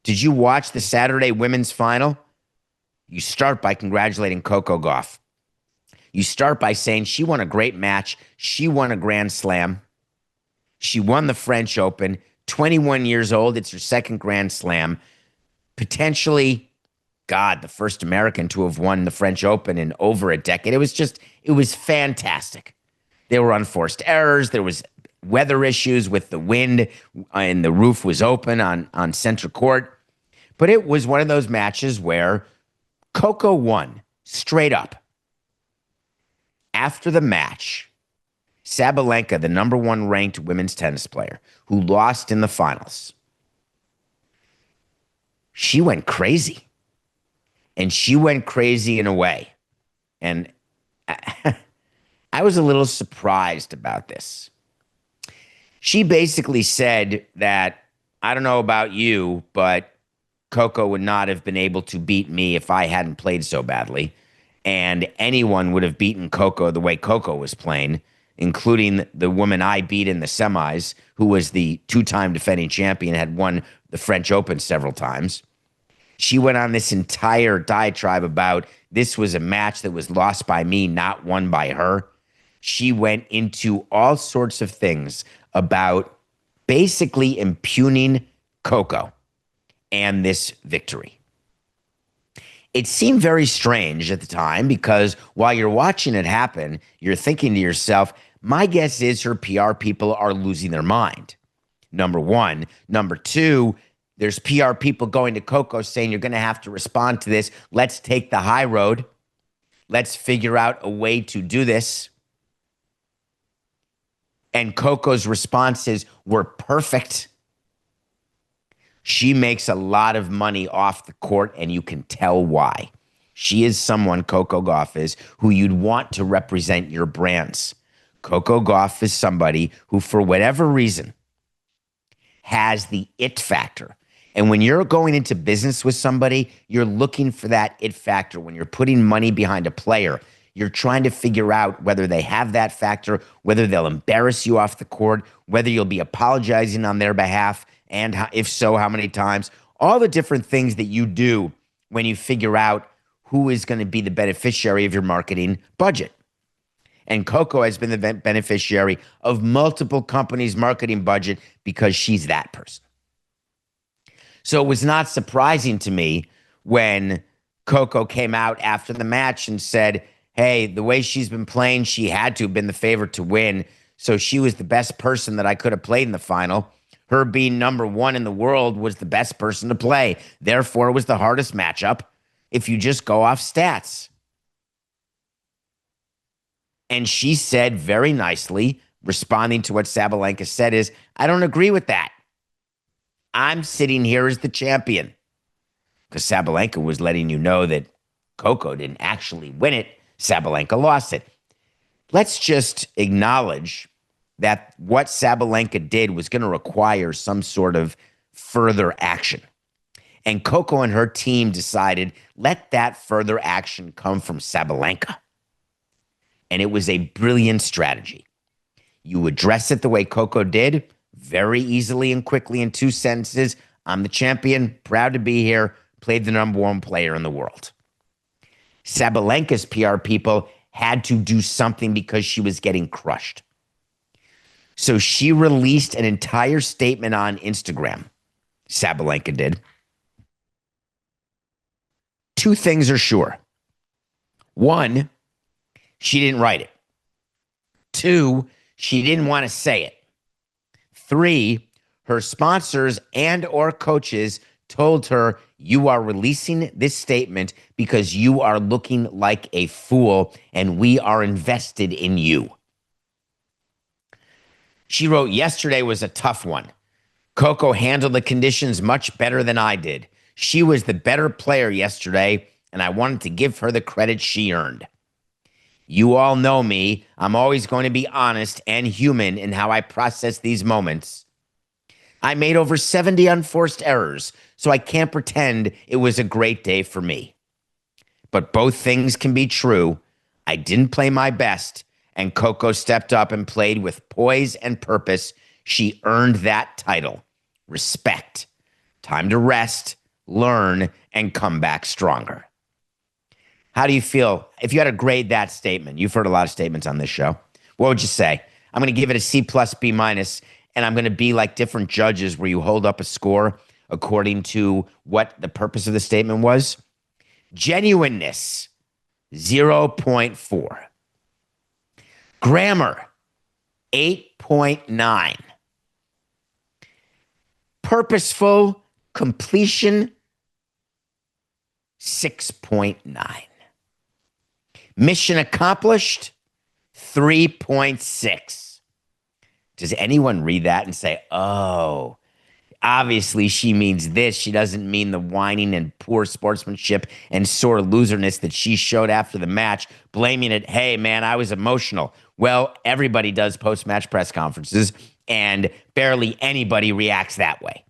Did you watch the Saturday women's final? You start by congratulating Coco Gauff. You start by saying she won a great match. She won a Grand Slam. She won the French Open. 21 years old. It's her second Grand Slam. Potentially, God, the first American to have won the French Open in over a decade. It was fantastic. There were unforced errors. There was weather issues with the wind, and the roof was open on center court. But it was one of those matches where Coco won straight up. After the match, Sabalenka, the number one ranked women's tennis player who lost in the finals, she went crazy. And she went crazy in a way. And I was a little surprised about this. She basically said that, I don't know about you, but Coco would not have been able to beat me if I hadn't played so badly. And anyone would have beaten Coco the way Coco was playing, including the woman I beat in the semis, who was the two-time defending champion, had won the French Open several times. She went on this entire diatribe about this was a match that was lost by me, not won by her. She went into all sorts of things about basically impugning Coco and this victory. It seemed very strange at the time because while you're watching it happen, you're thinking to yourself, my guess is her PR people are losing their mind. Number one. Number two, there's PR people going to Coco saying you're going to have to respond to this. Let's take the high road. Let's figure out a way to do this. And Coco's responses were perfect. She makes a lot of money off the court, and you can tell why. She is someone, Coco Gauff is, who you'd want to represent your brands. Coco Gauff is somebody who, for whatever reason, has the it factor. And when you're going into business with somebody, you're looking for that it factor. When you're putting money behind a player, you're trying to figure out whether they have that factor, whether they'll embarrass you off the court, whether you'll be apologizing on their behalf, and if so, how many times. All the different things that you do when you figure out who is going to be the beneficiary of your marketing budget. And Coco has been the beneficiary of multiple companies' marketing budget because she's that person. So it was not surprising to me when Coco came out after the match and said, hey, the way she's been playing, she had to have been the favorite to win. So she was the best person that I could have played in the final. Her being number one in the world was the best person to play. Therefore, it was the hardest matchup if you just go off stats. And she said very nicely, responding to what Sabalenka said, is, I don't agree with that. I'm sitting here as the champion. Because Sabalenka was letting you know that Coco didn't actually win it. Sabalenka lost it. Let's just acknowledge that what Sabalenka did was going to require some sort of further action. And Coco and her team decided, let that further action come from Sabalenka. And it was a brilliant strategy. You address it the way Coco did, very easily and quickly in 2 sentences. I'm the champion, proud to be here, played the number one player in the world. Sabalenka's PR people had to do something because she was getting crushed. So she released an entire statement on Instagram. Sabalenka did. 2 things are sure. 1, she didn't write it. 2, she didn't want to say it. 3, her sponsors and or coaches told her, you are releasing this statement because you are looking like a fool and we are invested in you. She wrote, yesterday was a tough one. Coco handled the conditions much better than I did. She was the better player yesterday, and I wanted to give her the credit she earned. You all know me. I'm always going to be honest and human in how I process these moments. I made over 70 unforced errors, so I can't pretend it was a great day for me. But both things can be true. I didn't play my best, and Coco stepped up and played with poise and purpose. She earned that title. Respect. Time to rest, learn, and come back stronger. How do you feel if you had to grade that statement? You've heard a lot of statements on this show. What would you say? I'm going to give it a C plus, B minus, and I'm going to be like different judges where you hold up a score according to what the purpose of the statement was. Genuineness, 0.4. Grammar, 8.9. Purposeful completion, 6.9. Mission accomplished, 3.6. Does anyone read that and say, oh, obviously she means this. She doesn't mean the whining and poor sportsmanship and sore loserness that she showed after the match, blaming it, hey, man, I was emotional. Well, everybody does post-match press conferences, and barely anybody reacts that way.